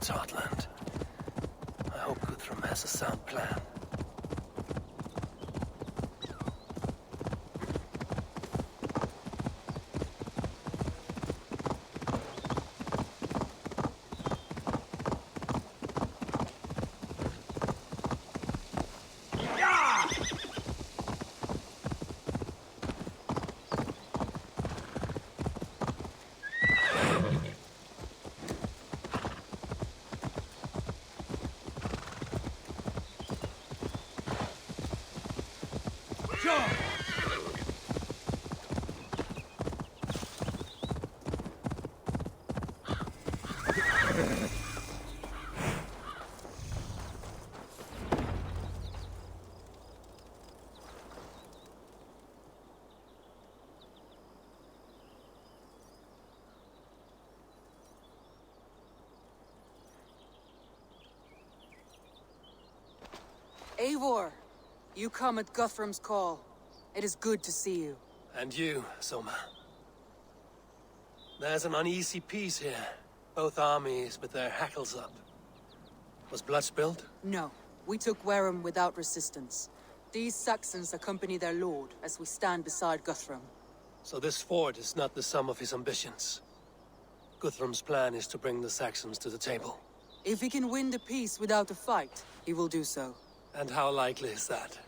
its heartland. I hope Guthrum has a sound plan. Eivor, you come at Guthrum's call. It is good to see you. And you, Soma. There's an uneasy peace here. Both armies with their hackles up. Was blood spilled? No, we took Wareham without resistance. These Saxons accompany their lord as we stand beside Guthrum. So this fort is not the sum of his ambitions. Guthrum's plan is to bring the Saxons to the table. If he can win the peace without a fight, he will do so. And how likely is that?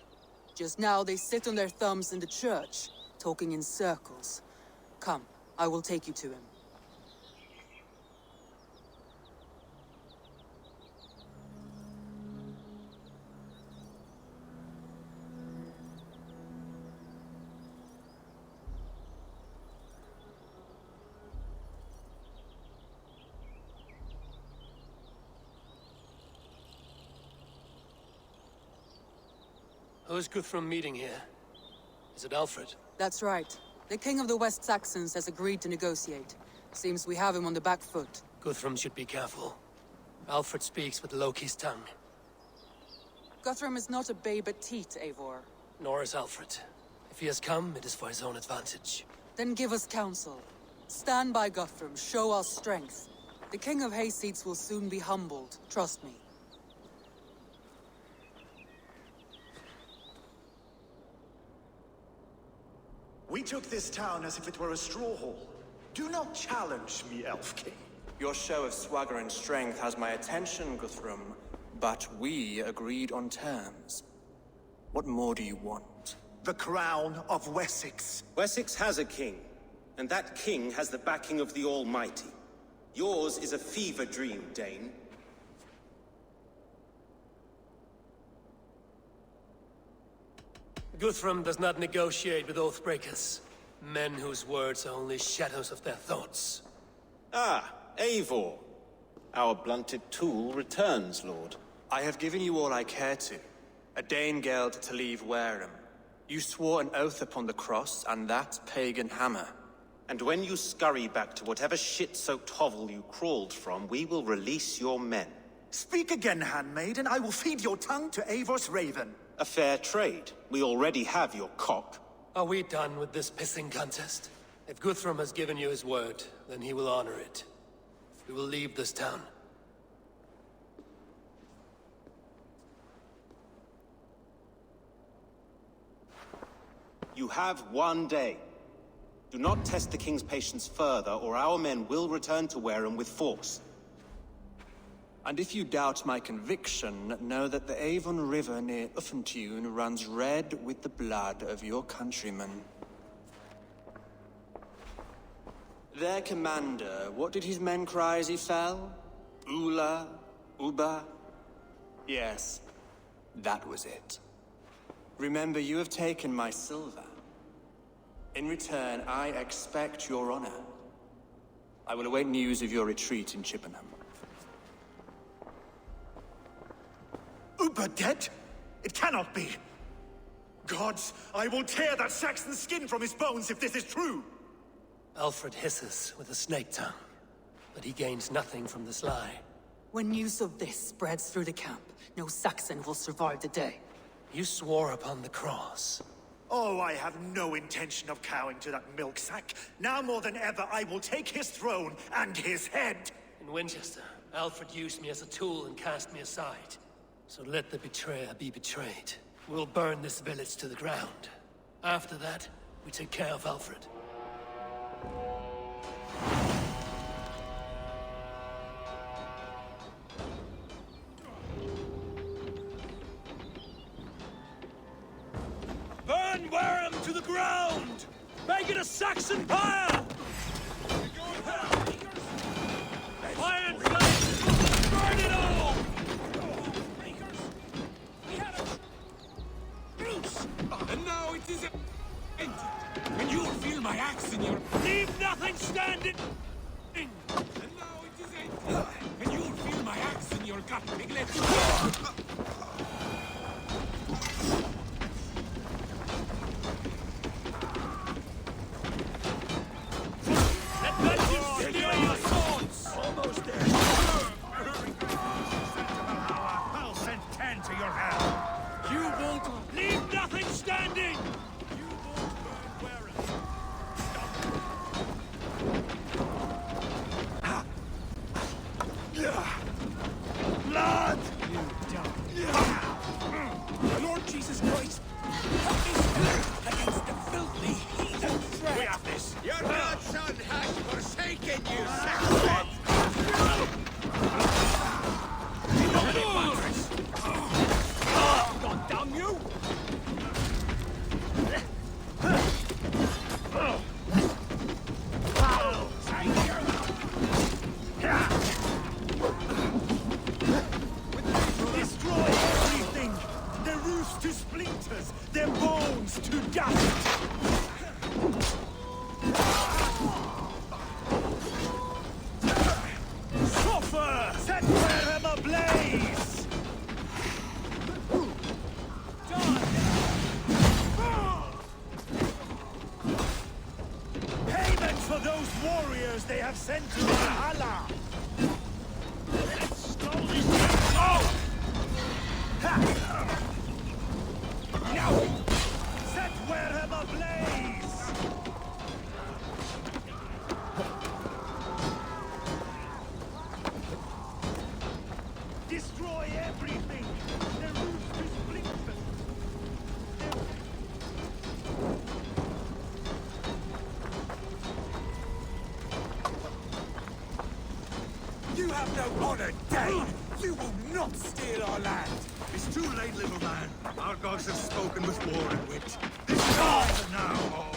Just now they sit on their thumbs in the church, talking in circles. Come, I will take you to him. Who is Guthrum meeting here? Is it Alfred? That's right. The king of the West Saxons has agreed to negotiate. Seems we have him on the back foot. Guthrum should be careful. Alfred speaks with Loki's tongue. Guthrum is not a babe at teat, Eivor. Nor is Alfred. If he has come, it is for his own advantage. Then give us counsel. Stand by Guthrum, show our strength. The king of Hayseeds will soon be humbled, trust me. We took this town as if it were a straw hall. Do not challenge me, Elf King. Your show of swagger and strength has my attention, Guthrum, but we agreed on terms. What more do you want? The crown of Wessex. Wessex has a king, and that king has the backing of the Almighty. Yours is a fever dream, Dane. Guthrum does not negotiate with oathbreakers. Men whose words are only shadows of their thoughts. Ah, Eivor. Our blunted tool returns, Lord. I have given you all I care to. A Danegeld to leave Wareham. You swore an oath upon the cross, and that pagan hammer. And when you scurry back to whatever shit-soaked hovel you crawled from, we will release your men. Speak again, handmaid, and I will feed your tongue to Eivor's raven. A fair trade. We already have your cock. Are we done with this pissing contest? If Guthrum has given you his word, then he will honor it. We will leave this town. You have one day. Do not test the king's patience further, or our men will return to Wareham with force. And if you doubt my conviction, know that the Avon River near Uffentune runs red with the blood of your countrymen. Their commander, what did his men cry as he fell? Ula? Uba? Yes, that was it. Remember, you have taken my silver. In return, I expect your honor. I will await news of your retreat in Chippenham. Uber dead? It cannot be. Gods, I will tear that Saxon skin from his bones if this is true! Alfred hisses with a snake tongue, but he gains nothing from this lie. When news of this spreads through the camp, no Saxon will survive the day. You swore upon the cross. Oh, I have no intention of cowing to that milksack. Now more than ever, I will take his throne and his head! In Winchester, Alfred used me as a tool and cast me aside. So let the betrayer be betrayed. We'll burn this village to the ground. After that, we take care of Alfred. Burn Wareham to the ground! Make it a Saxon pyre! Iron flames! Burn it all! And now it is ended, and you'll feel my axe in your... Leave nothing standing! And now it is ended, and you'll feel my axe in your gut, piglet. Let vengeance steal your swords! Almost there! I'll send 10 to your hell! You won't... Leave nothing standing! You won't burn Wareham! Blood! My Lord Jesus Christ! Against the filthy heathen threat! We have this! Your godson has forsaken you, Saxon! God damn you! Destroy everything! Their roofs to splinters, their bones to dust! Suffer! Set Wareham ablaze! Payment for those warriors they have sent to Valhalla! Let's stall this thing out! Now! Set Wareham ablaze! Destroy everything! Their roofs to splinters! You have no honor, Dane! You will not steal our land! It's too late, little man. Our gods have spoken with war and wit. This is ours now!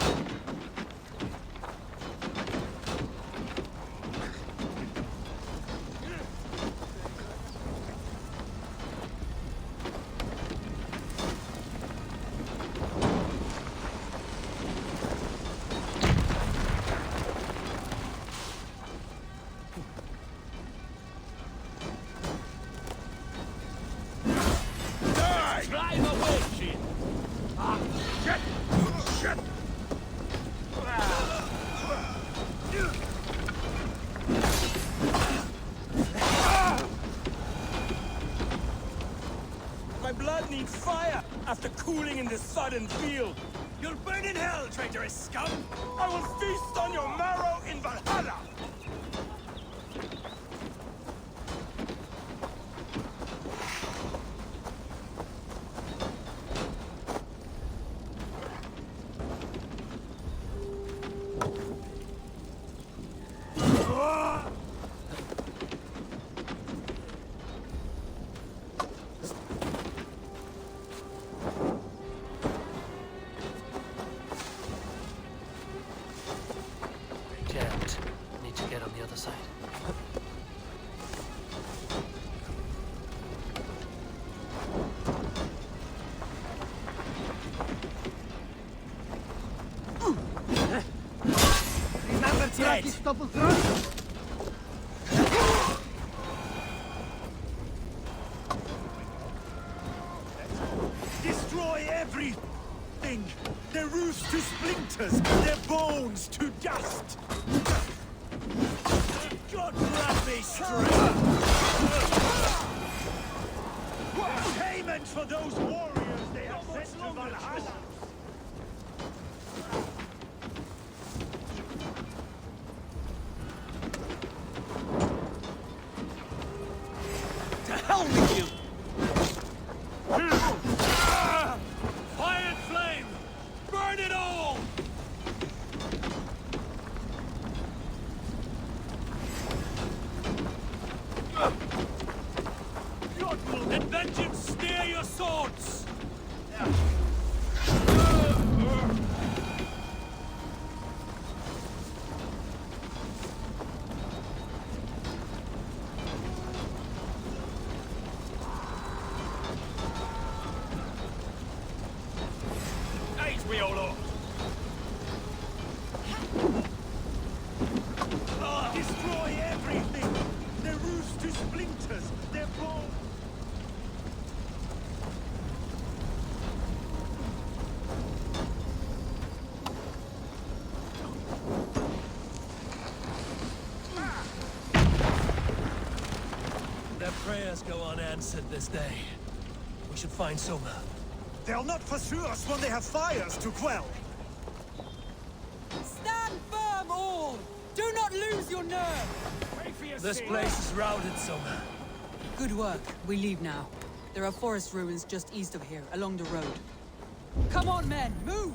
Drive away, shit! Shit! Shit! My blood needs fire after cooling in the sodden field! You'll burn in hell, traitorous scum! I will feast on your marrow in Valhalla! Jammed. Need to get on the other side. Remember, dead! Destroy everything! Their roofs to splinters, their bones to dust! God grant me strength! Payment for those warriors they have sent to Valhalla! prayers go unanswered this day. We should find Soma. They'll not pursue us when they have fires to quell. Stand firm, all! Do not lose your nerve! This place is routed, Soma. Good work. We leave now. There are forest ruins just east of here, along the road. Come on, men! Move!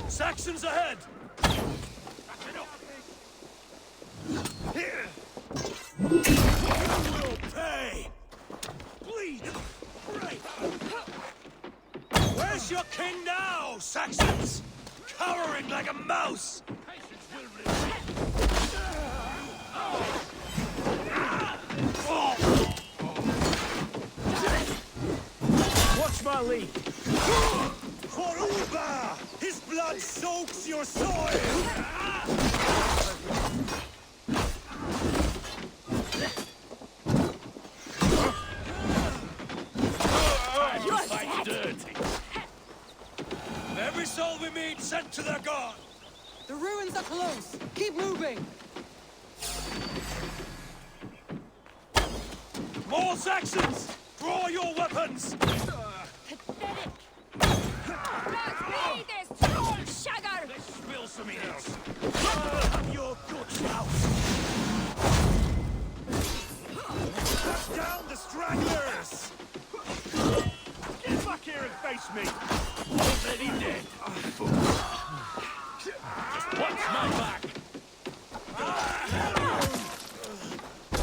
Saxons ahead! Here! You will pay! Bleed! Right! Where's your king now, Saxons? Cowering like a mouse! Watch my lead! For Uba! His blood soaks your soil! You fight dirty! Every soul we meet sent to their god! The ruins are close! Keep moving! More Saxons! Draw your weapons! Pathetic! Not me, this troll shagger! Let's spill some ears! Have your guts out! Cut down the stragglers! Get back here and face me! Already dead! Watch my back!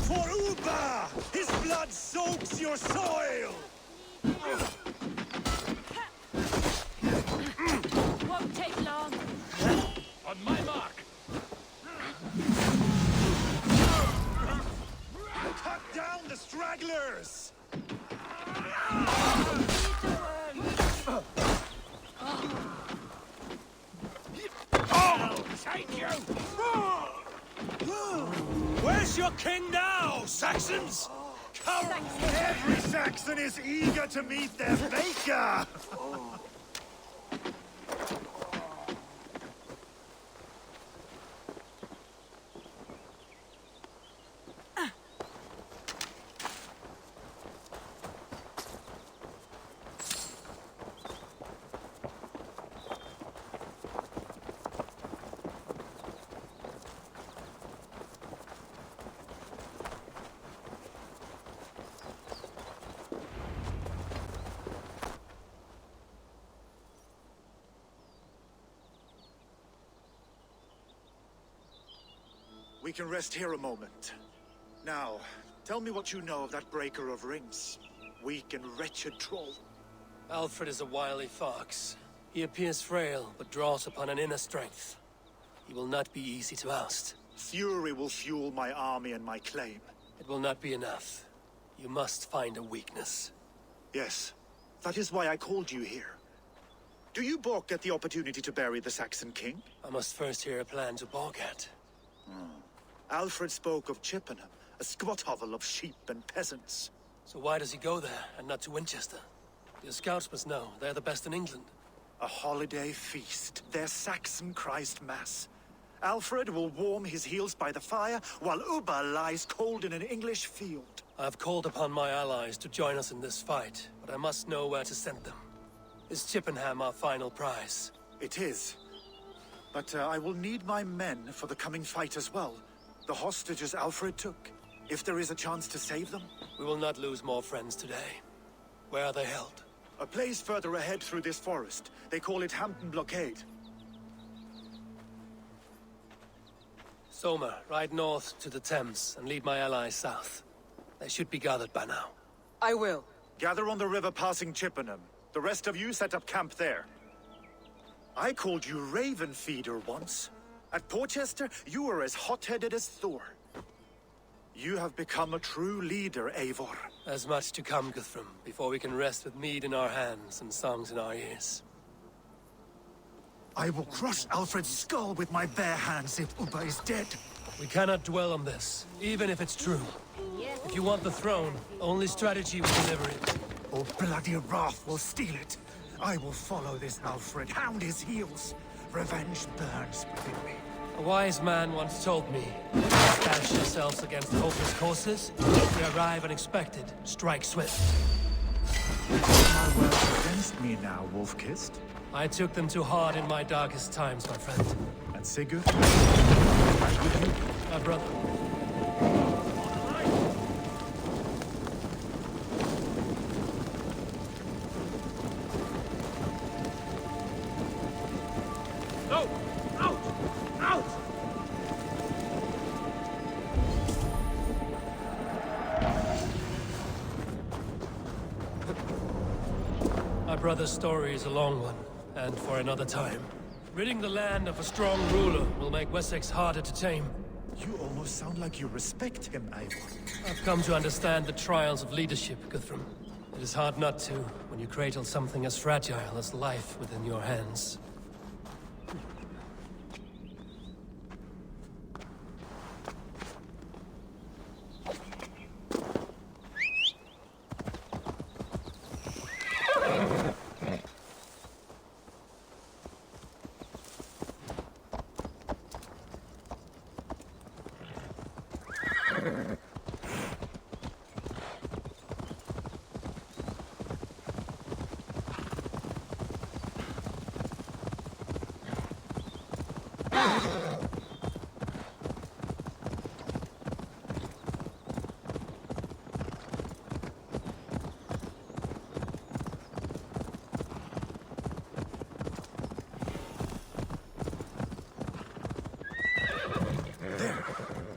For Uba! His blood soaks your soil! Won't take long. On my mark! Cut down the stragglers! I'll take you! Where's your king now, Saxons? Every Saxon is eager to meet their maker! We can rest here a moment. Now, tell me what you know of that breaker of rings. Weak and wretched troll. Alfred is a wily fox. He appears frail, but draws upon an inner strength. He will not be easy to oust. Fury will fuel my army and my claim. It will not be enough. You must find a weakness. Yes, that is why I called you here. Do you balk at the opportunity to bury the Saxon king? I must first hear a plan to balk at. Alfred spoke of Chippenham, a squat hovel of sheep and peasants. So why does he go there, and not to Winchester? Your scouts must know. They're the best in England. A holiday feast, their Saxon Christ Mass. Alfred will warm his heels by the fire, while Uba lies cold in an English field. I have called upon my allies to join us in this fight, but I must know where to send them. Is Chippenham our final prize? It is. But I will need my men for the coming fight as well. The hostages Alfred took. If there is a chance to save them. We will not lose more friends today. Where are they held? A place further ahead through this forest. They call it Hampton Blockade. Soma, ride north to the Thames and lead my allies south. They should be gathered by now. I will. Gather on the river passing Chippenham. The rest of you set up camp there. I called you Raven Feeder once. At Porchester, you were as hot-headed as Thor. You have become a true leader, Eivor. As much to come, Guthrum, before we can rest with mead in our hands and songs in our ears. I will crush Alfred's skull with my bare hands if Ubba is dead. We cannot dwell on this, even if it's true. If you want the throne, only strategy will deliver it. Or bloody wrath will steal it. I will follow this Alfred, hound his heels. Revenge burns within me. A wise man once told me, dash yourselves against hopeless courses. If we arrive unexpected, strike swift. My words against me now, Wolf-Kissed. I took them too hard in my darkest times, my friend. And Sigurd? I'm with you. My brother. No! Out! Out! My brother's story is a long one, and for another time. Ridding the land of a strong ruler will make Wessex harder to tame. You almost sound like you respect him, Eivor. I've come to understand the trials of leadership, Guthrum. It is hard not to, when you cradle something as fragile as life within your hands.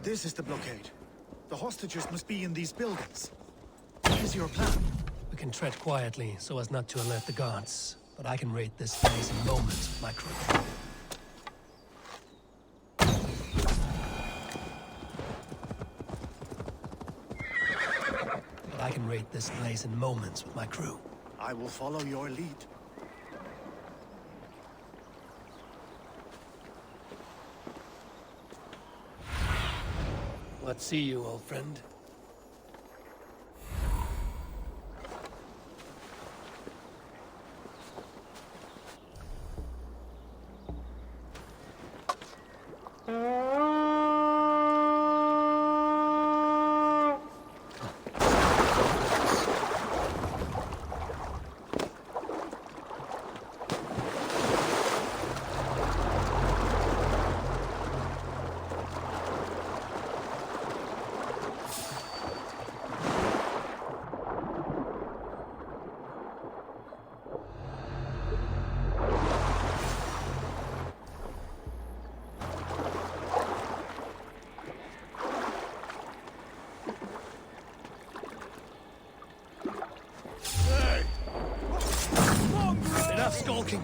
This is the blockade. The hostages must be in these buildings. What is your plan? We can tread quietly so as not to alert the guards, but I can raid this place in moments with my crew. This place in moments with my crew. I will follow your lead. Let's see you, old friend. Enough skulking.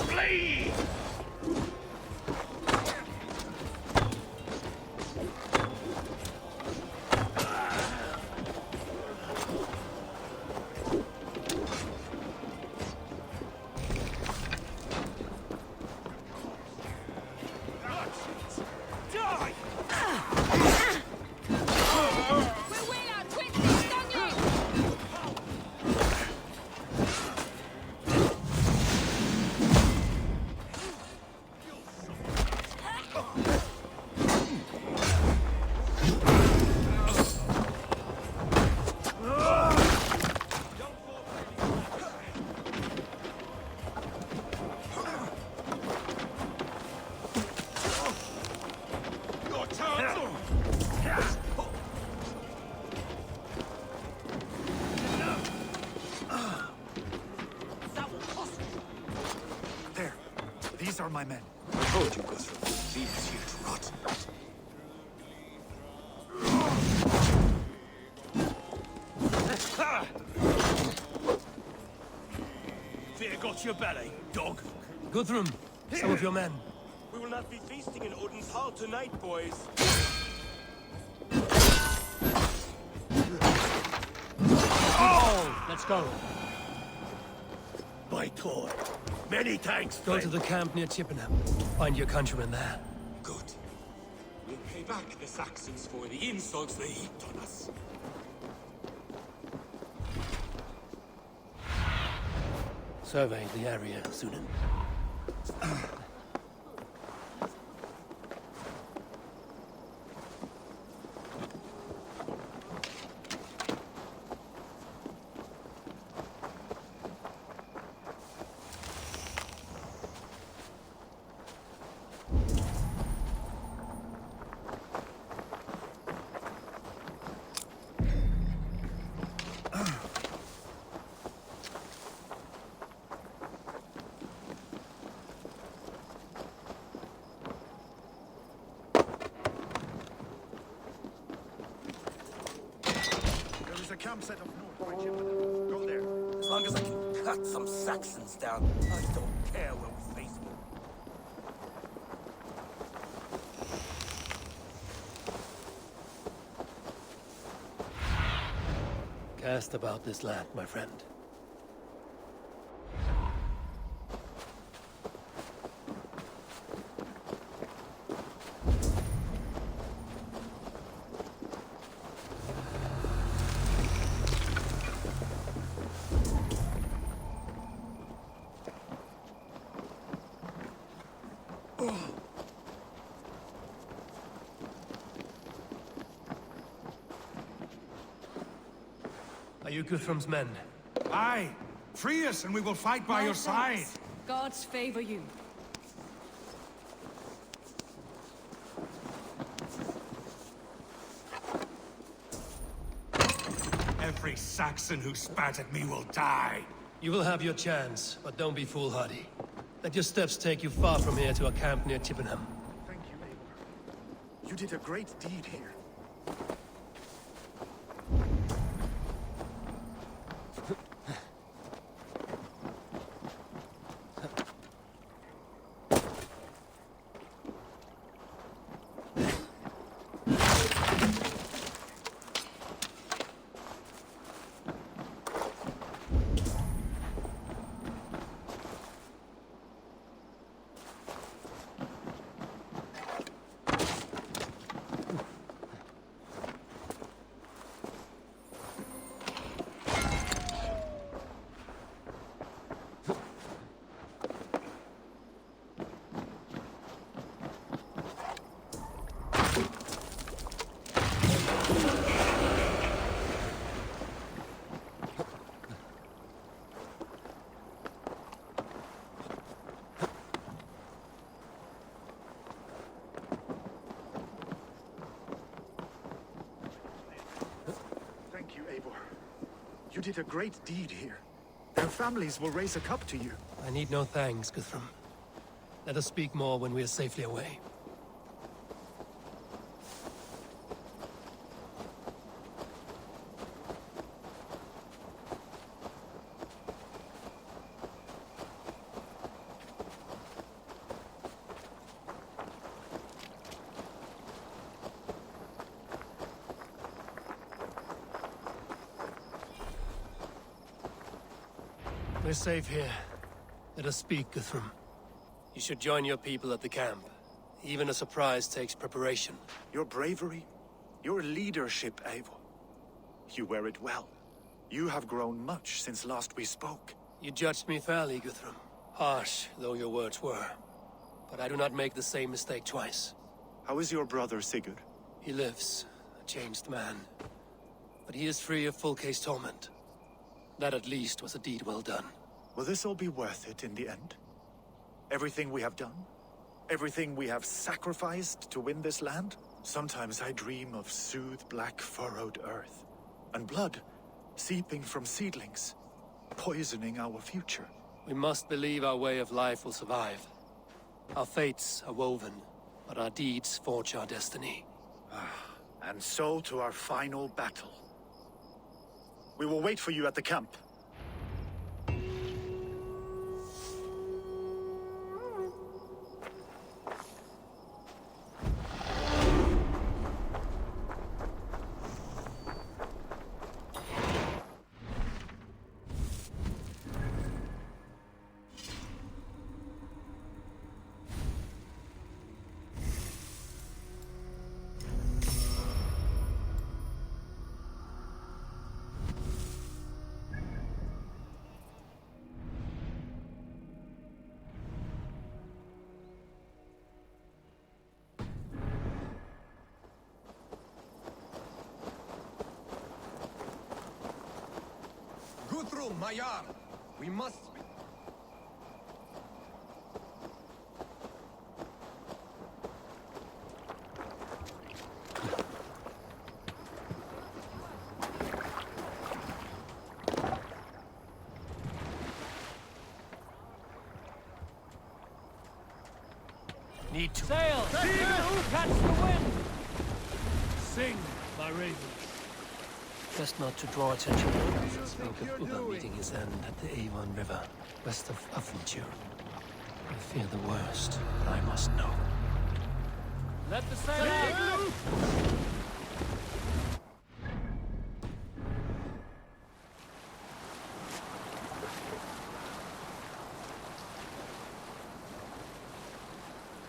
Flee! Die! We will outwit these younglings! Your turn! There. These are my men. I told you, Guthrum. Leave you to rot. Fear got your belly, dog. Guthrum, some of your men. We will not be feasting in Odin's hall tonight, boys. Let's go. By Thor. Many thanks, Go to the camp near Chippenham. Find your countrymen there. Good. We'll pay back the Saxons for the insults they heaped on us. Survey the area, Sunan. There is a campsite up north by Chippenham. Go there. As long as I can cut some Saxons down, I don't care where we face them. Cast about this land, my friend. Are you Guthrum's men? Aye. Free us and we will fight by your side. Gods favor you. Every Saxon who spat at me will die. You will have your chance, but don't be foolhardy. Let your steps take you far from here to a camp near Chippenham. Thank you, Eivor. You did a great deed here. Thank you, Eivor. You did a great deed here. Their families will raise a cup to you. I need no thanks, Guthrum. Let us speak more when we are safely away. We're safe here. Let us speak, Guthrum. You should join your people at the camp. Even a surprise takes preparation. Your bravery, your leadership, Eivor. You wear it well. You have grown much since last we spoke. You judged me fairly, Guthrum. Harsh though your words were. But I do not make the same mistake twice. How is your brother, Sigurd? He lives, a changed man. But he is free of full case torment. That at least was a deed well done. Will this all be worth it in the end? Everything we have done? Everything we have sacrificed to win this land? Sometimes I dream of soothed black furrowed earth, and blood seeping from seedlings, poisoning our future. We must believe our way of life will survive. Our fates are woven, but our deeds forge our destiny. And so to our final battle. We will wait for you at the camp. Guthrum, my Jarl, we must... Need to Sail! Catch the wind! sing, my ravens. Best not to draw attention. Spoke of Ubba meeting his end at the Avon River, west of Hamtunscire. I fear the worst, but I must know. Let the sail out!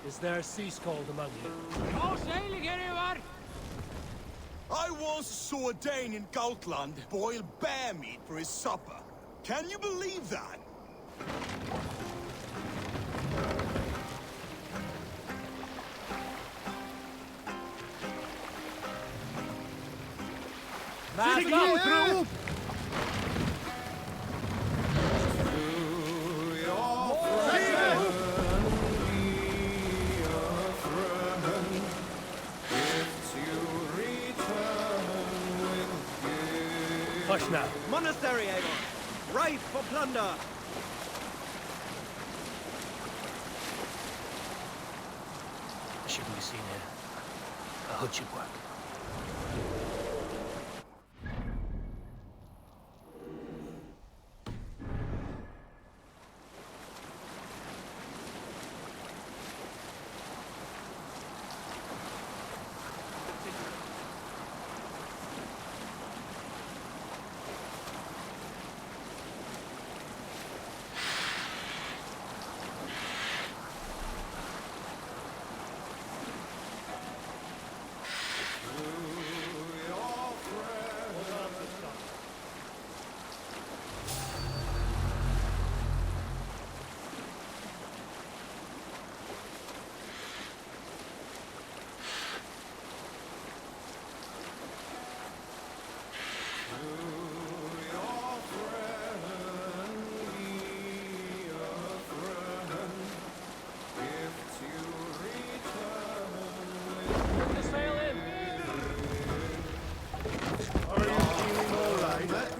Is there a sea cold among you? No sailing anywhere! I once saw a Dane in Gautland boil bear meat for his supper. Can you believe that? Mask up! Hush now. Monastery, Avon! Ripe for plunder! I shouldn't be seen here. A hood should work.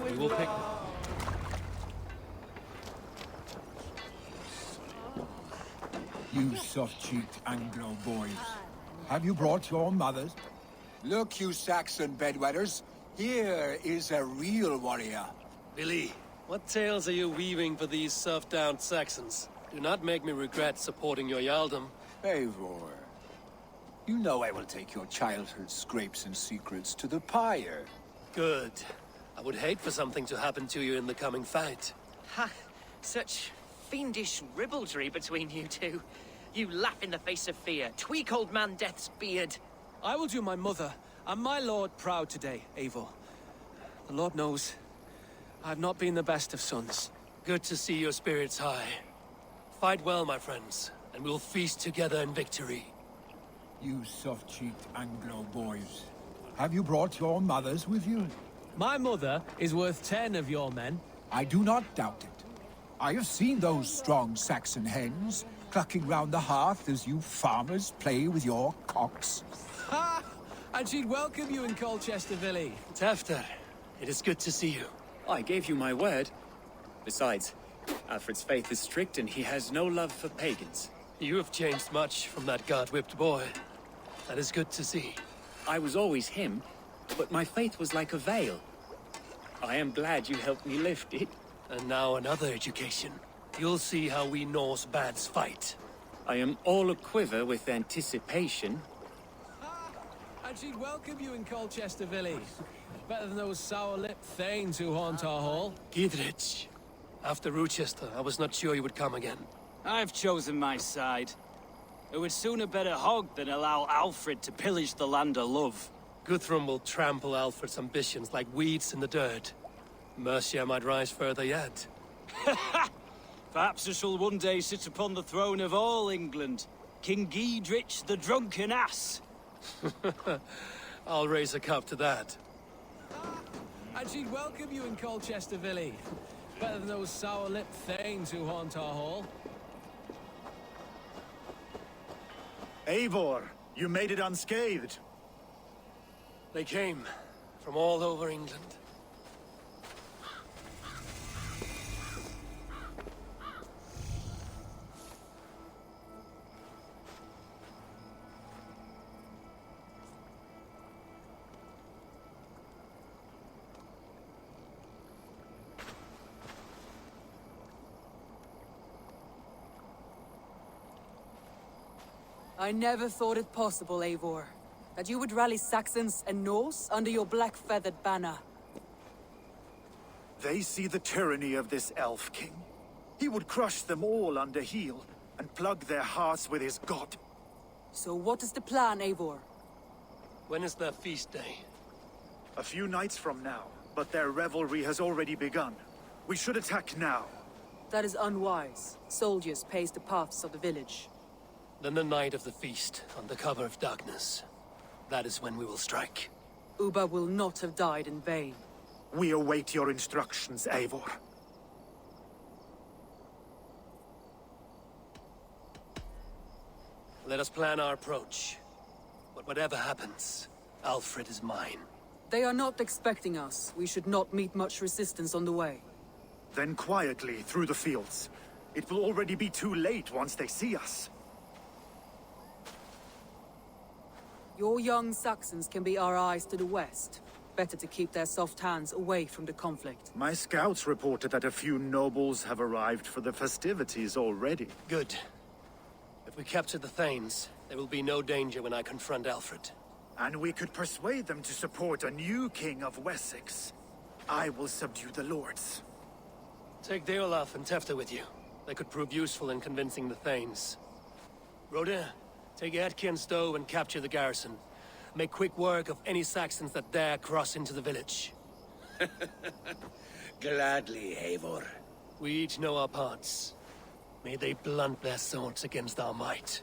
We will pick. You soft-cheeked Anglo boys. Have you brought your mothers? Look, you Saxon bedwetters. Here is a real warrior. Billy, what tales are you weaving for these surf-down Saxons? Do not make me regret supporting your Jarldom. Eivor, you know I will take your childhood scrapes and secrets to the pyre. Good. I would hate for something to happen to you in the coming fight. Ha! Such fiendish ribaldry between you two. You laugh in the face of fear, tweak old man Death's beard. I will do my mother and my lord proud today, Eivor. The Lord knows, I have not been the best of sons. Good to see your spirits high. Fight well, my friends, and we'll feast together in victory. You soft-cheeked Anglo boys. Have you brought your mothers with you? My mother is worth 10 of your men. I do not doubt it. I have seen those strong Saxon hens clucking round the hearth as you farmers play with your cocks. Ha! And she'd welcome you in Colchester Villey. Tafter, it is good to see you. I gave you my word. Besides, Alfred's faith is strict and he has no love for pagans. You have changed much from that god-whipped boy. That is good to see. I was always him, but my faith was like a veil. I am glad you helped me lift it. And now another education. You'll see how we Norse bads fight. I am all aquiver with anticipation. And she'd welcome you in Colchester Villey. Better than those sour-lipped thanes who haunt our hall. Gidrich. After Rochester, I was not sure you would come again. I've chosen my side. It would sooner bet a hog than allow Alfred to pillage the land of love. Guthrum will trample Alfred's ambitions like weeds in the dirt. Mercia might rise further yet. Perhaps I shall one day sit upon the throne of all England. King Giedrich the drunken ass. I'll raise a cup to that. And she'd welcome you in Colchester Villey. Better than those sour-lipped thanes who haunt our hall. Eivor, you made it unscathed. They came from all over England. I never thought it possible, Eivor, that you would rally Saxons and Norse under your black-feathered banner. They see the tyranny of this elf king. He would crush them all under heel and plug their hearts with his god. So what is the plan, Eivor? When is their feast day? A few nights from now, but their revelry has already begun. We should attack now. That is unwise. Soldiers pace the paths of the village. Then the night of the feast, under cover of darkness. That is when we will strike. Ubba will not have died in vain. We await your instructions, Eivor. Let us plan our approach. But whatever happens, Alfred is mine. They are not expecting us. We should not meet much resistance on the way. Then quietly through the fields. It will already be too late once they see us. Your young Saxons can be our eyes to the west. Better to keep their soft hands away from the conflict. My scouts reported that a few nobles have arrived for the festivities already. Good. If we capture the Thanes, there will be no danger when I confront Alfred. And we could persuade them to support a new king of Wessex. I will subdue the lords. Take Deolaf and Tefta with you. They could prove useful in convincing the Thanes. Rodin, take Edki and Stowe and capture the garrison. Make quick work of any Saxons that dare cross into the village. Gladly, Eivor. We each know our parts. May they blunt their swords against our might.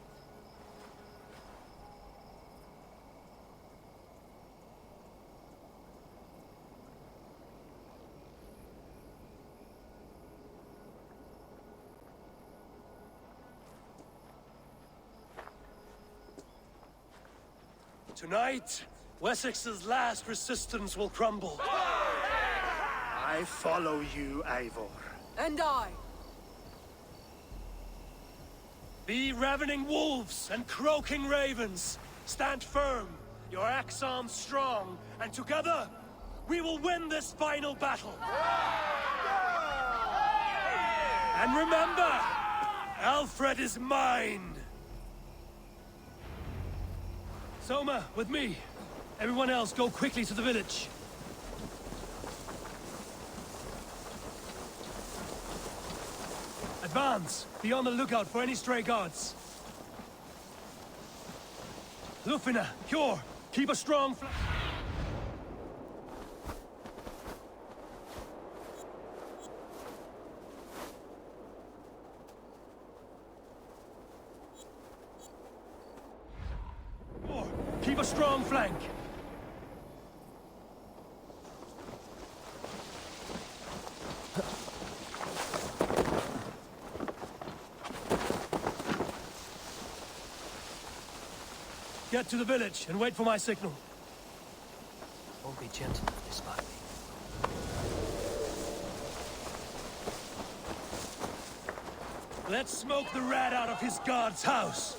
Tonight, Wessex's last resistance will crumble. I follow you, Eivor. And I. Be ravening wolves and croaking ravens. Stand firm, your axe arms strong, and together, we will win this final battle. And remember, Alfred is mine. Soma, with me. Everyone else, go quickly to the village. Advance! Be on the lookout for any stray guards. Lufina, Cure, keep a strong flank. Keep a strong flank. Get to the village and wait for my signal. Won't be gentle if they spot me. Let's smoke the rat out of his guard's house.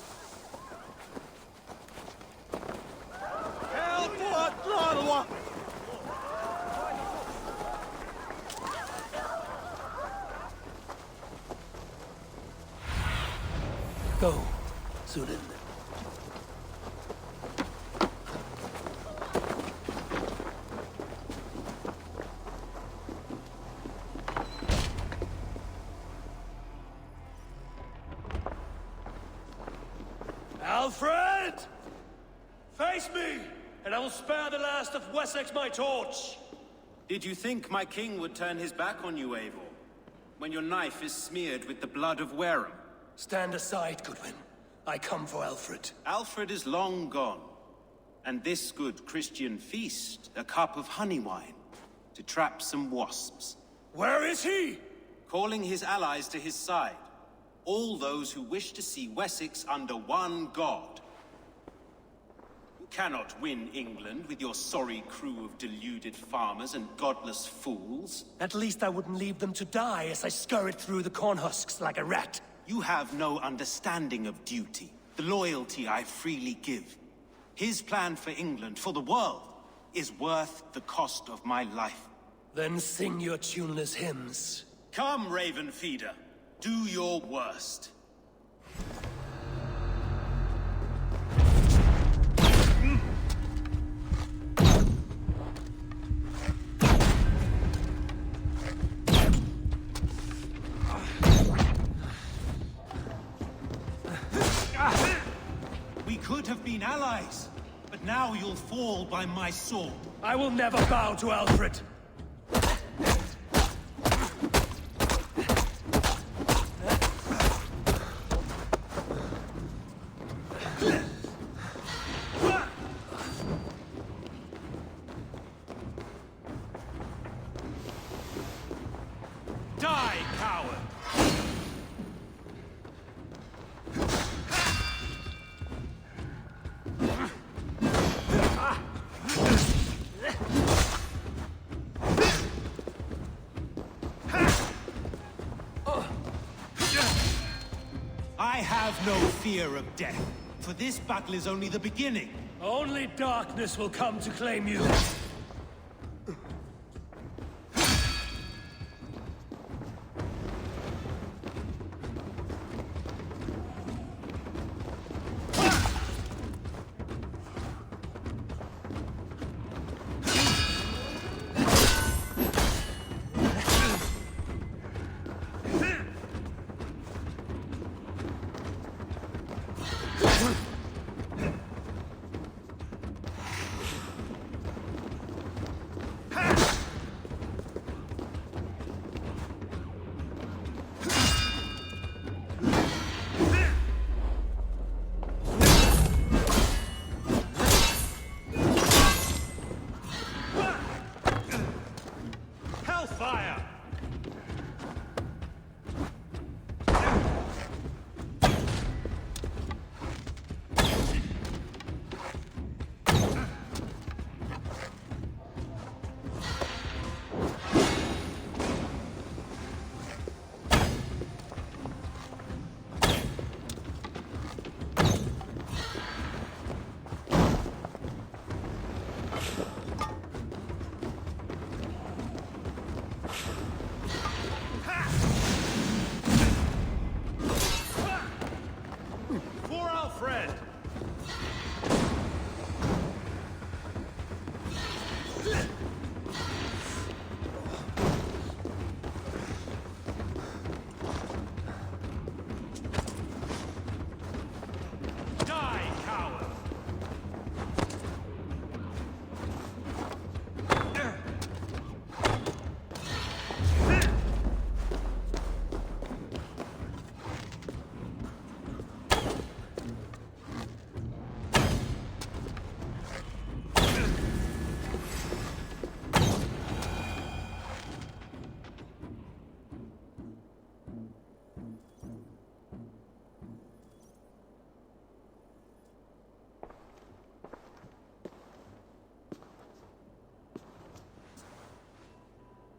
Go, Sudan. Alfred! Face me, and I will spare the last of Wessex my torch! Did you think my king would turn his back on you, Eivor? When your knife is smeared with the blood of Wareham? Stand aside, Goodwin. I come for Alfred. Alfred is long gone. And this good Christian feast, a cup of honey wine, to trap some wasps. Where is he? Calling his allies to his side. All those who wish to see Wessex under one god. You cannot win England with your sorry crew of deluded farmers and godless fools. At least I wouldn't leave them to die as I scurried through the corn husks like a rat. You have no understanding of duty, the loyalty I freely give. His plan for England, for the world, is worth the cost of my life. Then sing your tuneless hymns. Come, Raven Feeder. Do your worst. We could have been allies, but now you'll fall by my sword. I will never bow to Alfred. Die, coward! I have no fear of death, for this battle is only the beginning. Only darkness will come to claim you.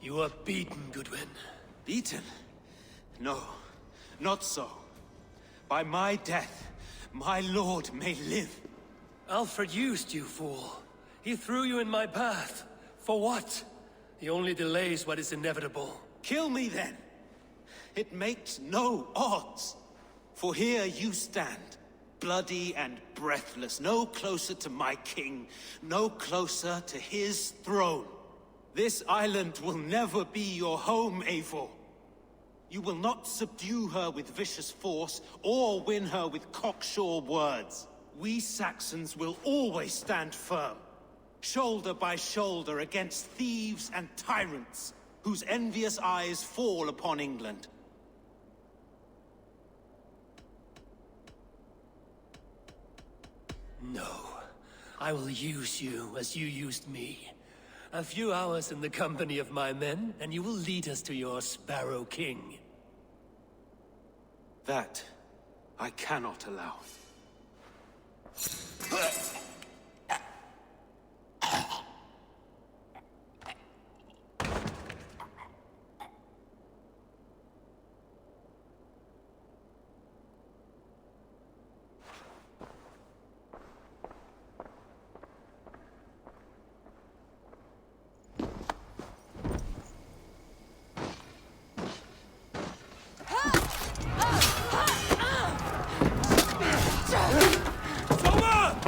You are beaten, Goodwin. Beaten? No, not so. By my death, my lord may live. Alfred used you, fool. He threw you in my path. For what? He only delays what is inevitable. Kill me then. It makes no odds. For here you stand, bloody and breathless, no closer to my king, no closer to his throne. This island will never be your home, Eivor. You will not subdue her with vicious force, or win her with cocksure words. We Saxons will always stand firm, shoulder by shoulder against thieves and tyrants, whose envious eyes fall upon England. No. I will use you as you used me. A few hours in the company of my men, and you will lead us to your Sparrow King. That I cannot allow.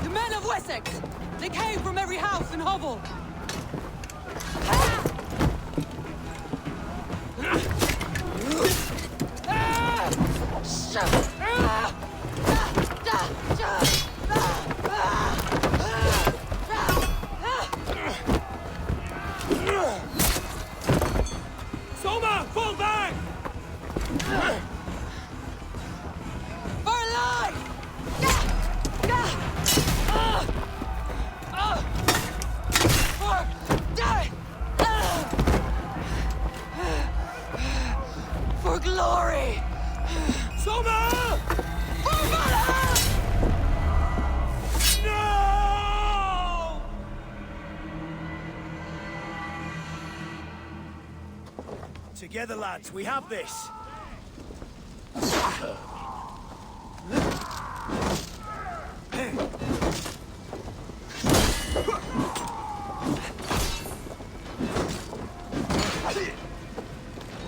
The men of Wessex! They came from every house and hovel! Soma! Fall back! For life! For glory! Soma! For Valhalla! No! Together, lads, we have this.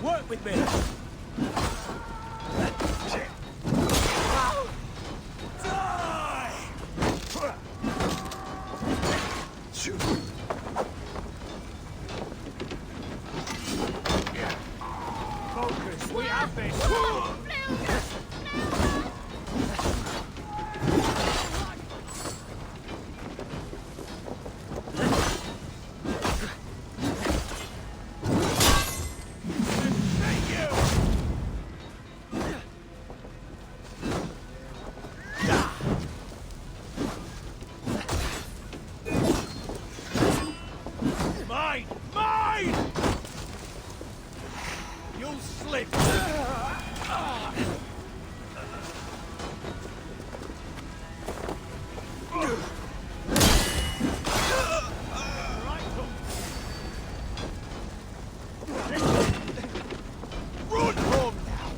Work with me. Focus, we have this. Mine! Mine! You'll slip! Run home now!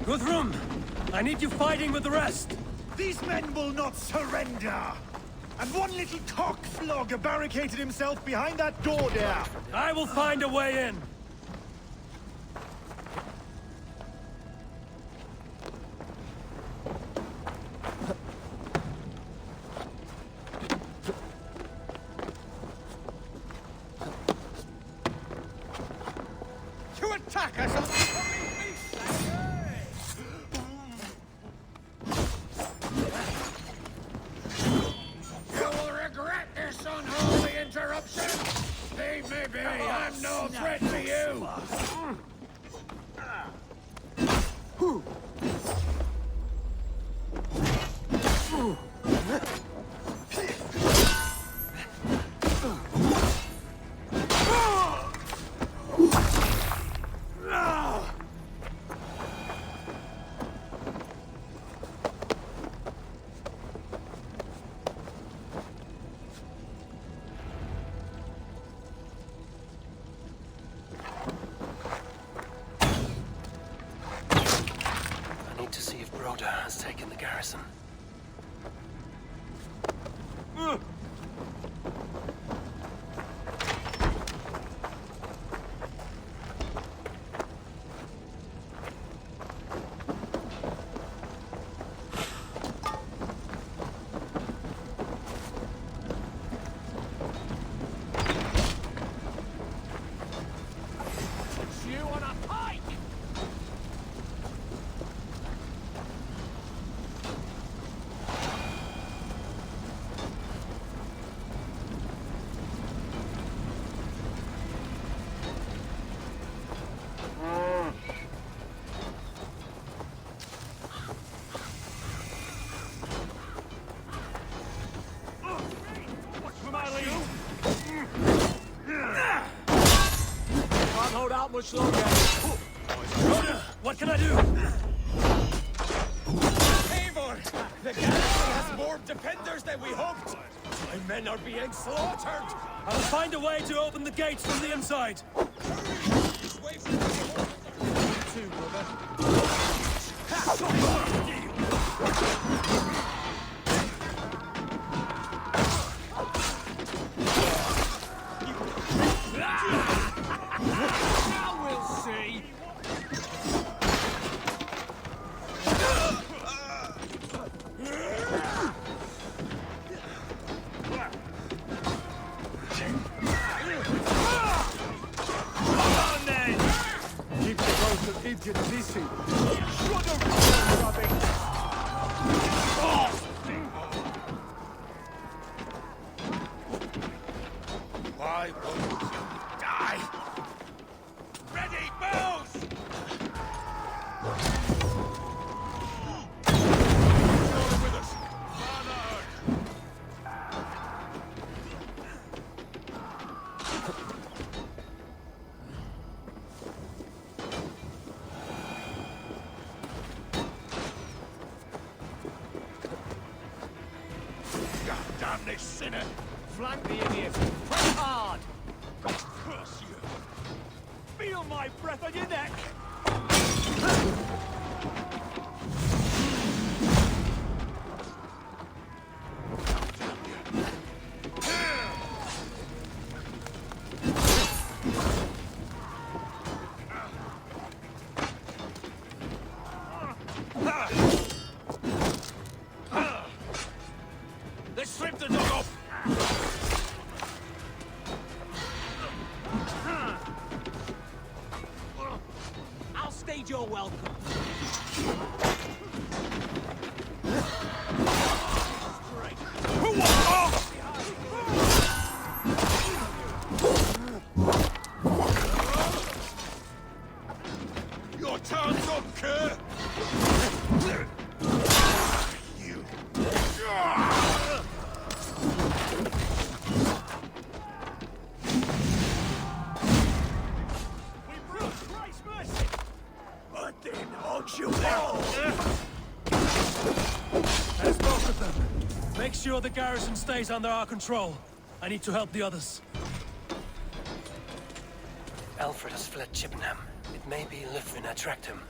Guthrum! I need you fighting with the rest! These men will not surrender! And one little cockflogger barricaded himself behind that door there! I will find a way in! To attack us on the You will regret this unholy interruption! Leave me be, I'm no I need to see if Broder has taken the garrison. Can't hold out much longer. What can I do? Eivor! The garrison has more defenders than we hoped! My men are being slaughtered! I'll find a way to open the gates from the inside. This way from the You too, brother. Now we'll see! Keep the boat of Idgit busy. Why won't you die? Ready, bows! With us. God damn this sinner! Flank the idiot. Press hard. Curse you! Feel my breath on your neck. They stripped the dog off! I'll stage your welcome. Your turn's up, cur! You... But then haunt you all! There's both of them. Make sure the garrison stays under our control. I need to help the others. Alfred has fled Chippenham. It may be Lythrin tracked him.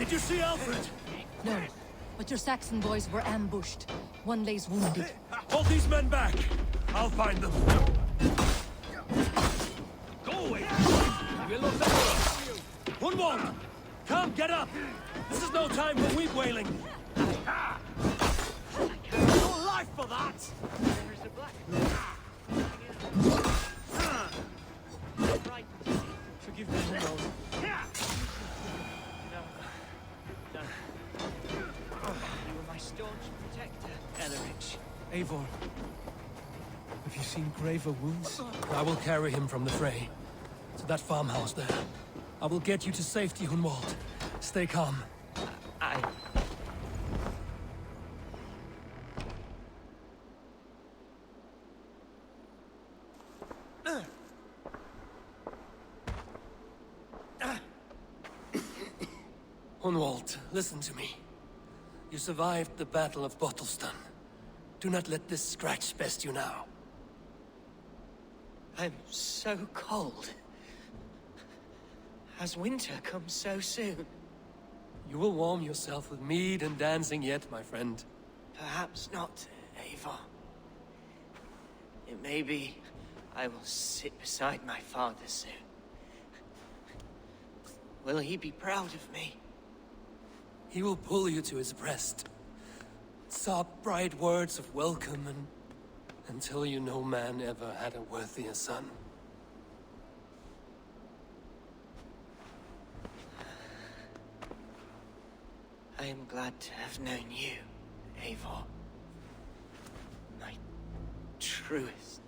Did you see Alfred? No, but your Saxon boys were ambushed. One lays wounded. Hold these men back! I'll find them. Go away! We'll look better for you. Hunwald! Come, get up! This is no time for weep wailing. Your life for that! There's a black. Forgive me, Hunwald. You were my staunch protector, Ellerich. Eivor, have you seen graver wounds? I will carry him from the fray to that farmhouse there. I will get you to safety, Hunwald. Stay calm. I... Hunwald, listen to me. You survived the Battle of Bottleston. Do not let this scratch best you now. I'm so cold. Has winter come so soon? You will warm yourself with mead and dancing yet, my friend. Perhaps not, Eivor. It may be I will sit beside my father soon. Will he be proud of me? He will pull you to his breast. Sob bright words of welcome and tell you no man ever had a worthier son. I am glad to have known you, Eivor. My truest.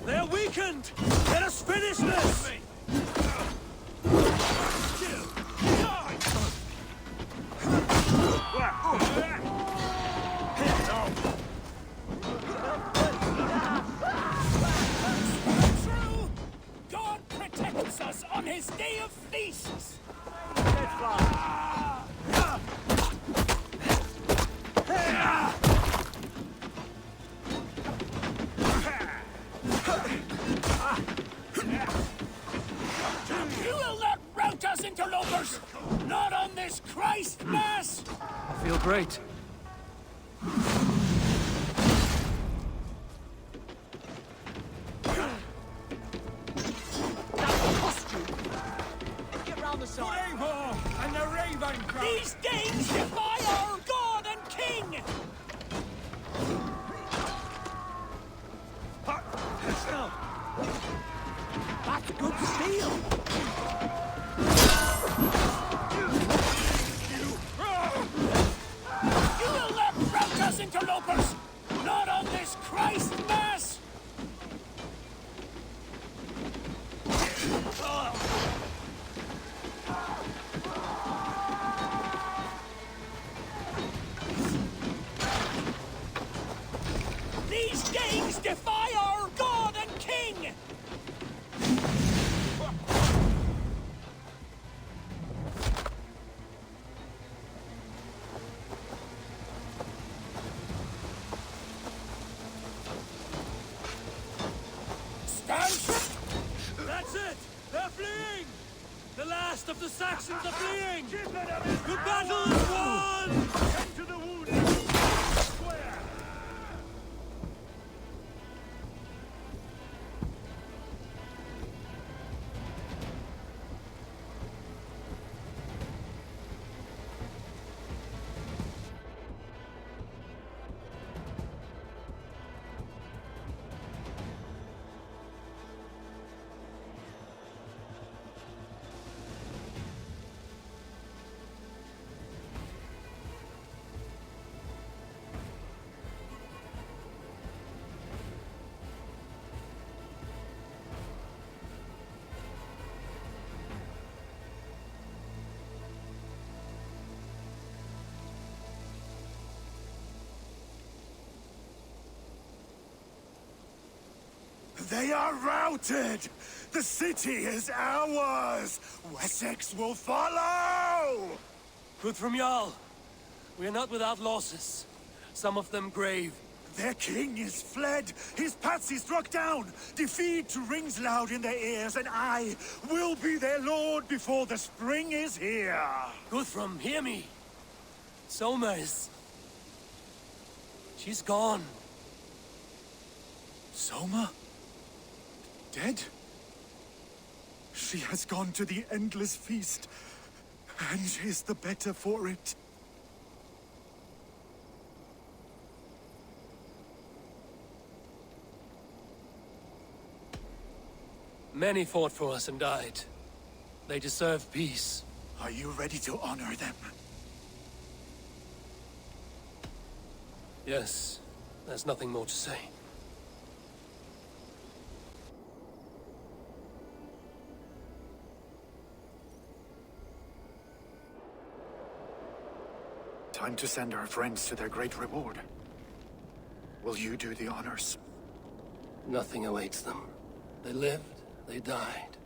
They're weakened! Let us finish this! True! God protects us on his day of feasts! You will not rout us, interlopers! Not on this Christ Mass! I feel great. Get round the side. Eivor and the Raven Crowd! These Danes defy our God and King! That's good steel! You will not rout us, interlopers! Not on this Christ Mass! These Danes defy our God and King! That's it! They're fleeing! The last of the Saxons are fleeing! The battle is won! Come to the wounded! Square! They are routed! The city is ours! Wessex will follow! Guthrum Jarl, we are not without losses. Some of them grave. Their king is fled! His patsy struck down! Defeat rings loud in their ears, and I will be their lord before the spring is here! Guthrum, hear me! Soma is... she's gone. Soma? Dead? She has gone to the endless feast, and is the better for it. Many fought for us and died. They deserve peace. Are you ready to honor them? Yes. There's nothing more to say. Time to send our friends to their great reward. Will you do the honors? Nothing awaits them. They lived, they died,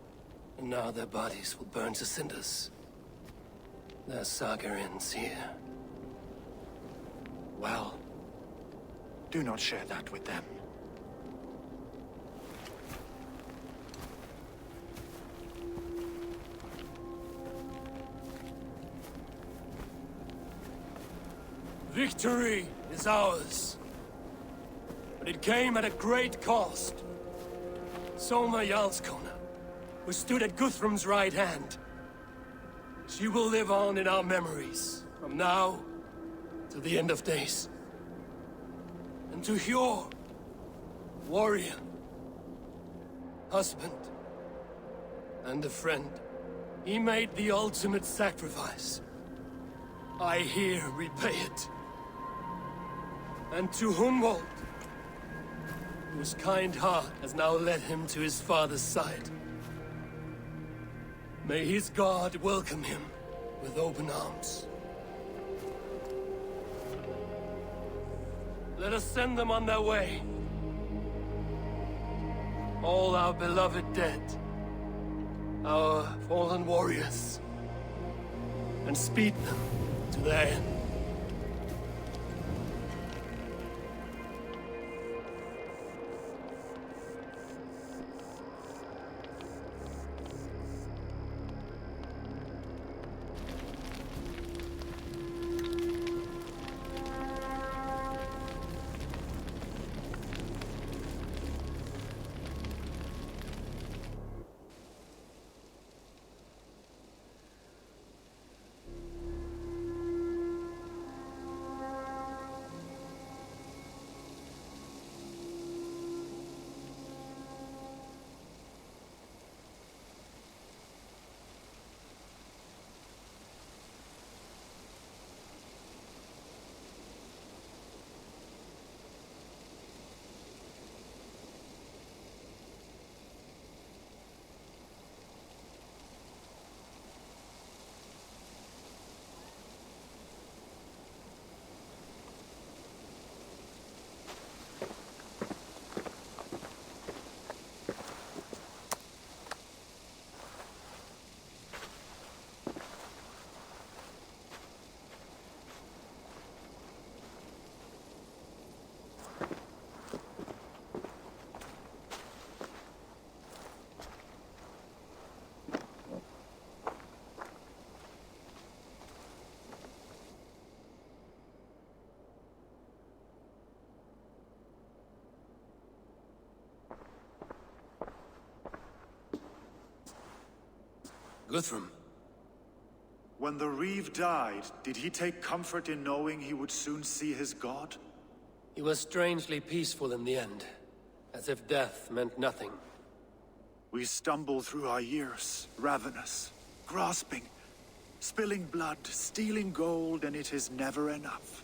and now their bodies will burn to cinders. Their saga ends here. Well, do not share that with them. Victory is ours. But it came at a great cost. Soma Jarlskona, who stood at Guthrum's right hand. She will live on in our memories, from now to the end of days. And to Hjor, warrior, husband, and a friend, he made the ultimate sacrifice. I here repay it. And to Humboldt, whose kind heart has now led him to his father's side. May his God welcome him with open arms. Let us send them on their way. All our beloved dead, our fallen warriors, and speed them to their end. Guthrum. When the Reeve died, did he take comfort in knowing he would soon see his god? He was strangely peaceful in the end, as if death meant nothing. We stumble through our years, ravenous, grasping, spilling blood, stealing gold, and it is never enough.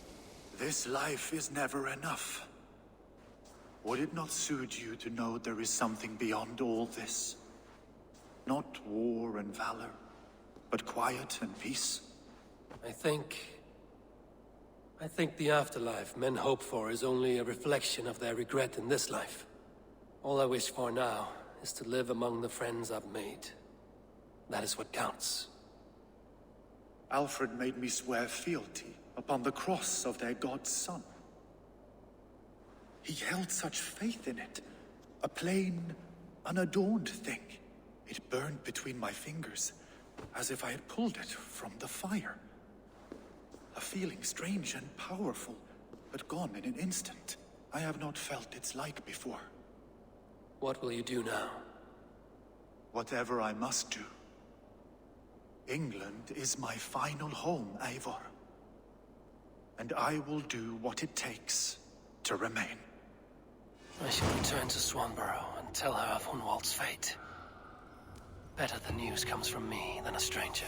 This life is never enough. Would it not suit you to know there is something beyond all this? Not war and valor, but quiet and peace? I think the afterlife men hope for is only a reflection of their regret in this life. All I wish for now is to live among the friends I've made. That is what counts. Alfred made me swear fealty upon the cross of their god's son. He held such faith in it. A plain, unadorned thing. It burned between my fingers, as if I had pulled it from the fire. A feeling strange and powerful, but gone in an instant. I have not felt its like before. What will you do now? Whatever I must do. England is my final home, Eivor. And I will do what it takes to remain. I shall return to Swanborough and tell her of Hunwald's fate. Better the news comes from me than a stranger.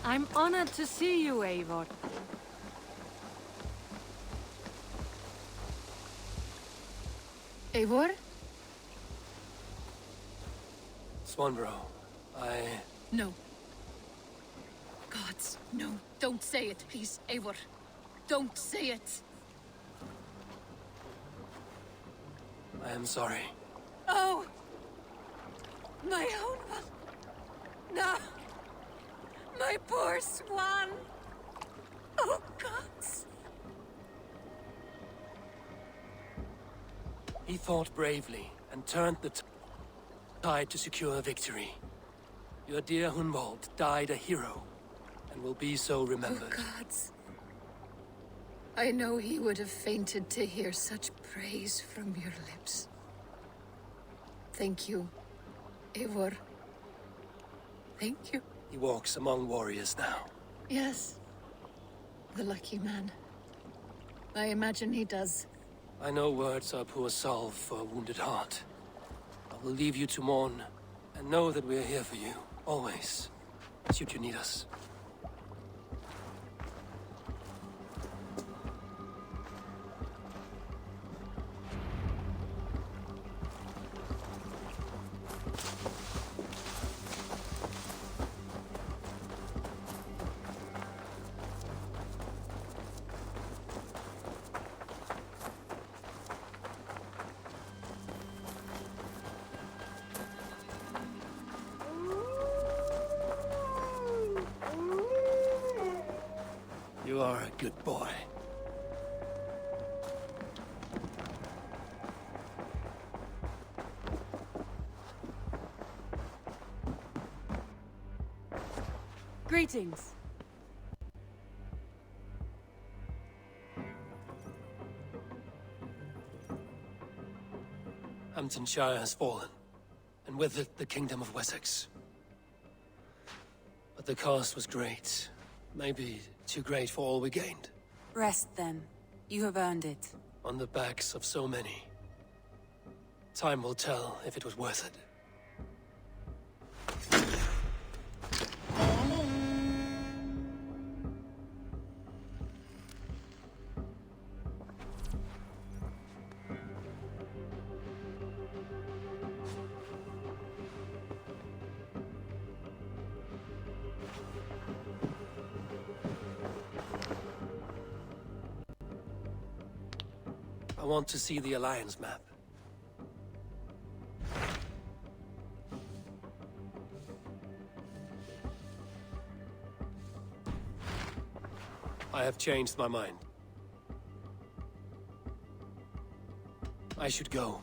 I'm honored to see you, Eivor. Eivor? Swanborough, No. Gods, no. Don't say it, please, Eivor. Don't say it. I am sorry. Oh! My own one. No! My poor swan! Oh, gods! He fought bravely and turned the tide to secure victory. Your dear Hunwald died a hero, and will be so remembered. Oh, gods. I know he would have fainted to hear such praise from your lips. Thank you, Eivor. Thank you. He walks among warriors now. Yes. The lucky man. I imagine he does. I know words are poor salve for a wounded heart. I will leave you to mourn, and know that we are here for you, always, should you need us. You are a good boy. Greetings. Hamtunscire has fallen, and with it the kingdom of Wessex. But the cost was great. Maybe too great for all we gained. Rest then. You have earned it. On the backs of so many. Time will tell if it was worth it. want to see the Alliance map. I have changed my mind. I should go.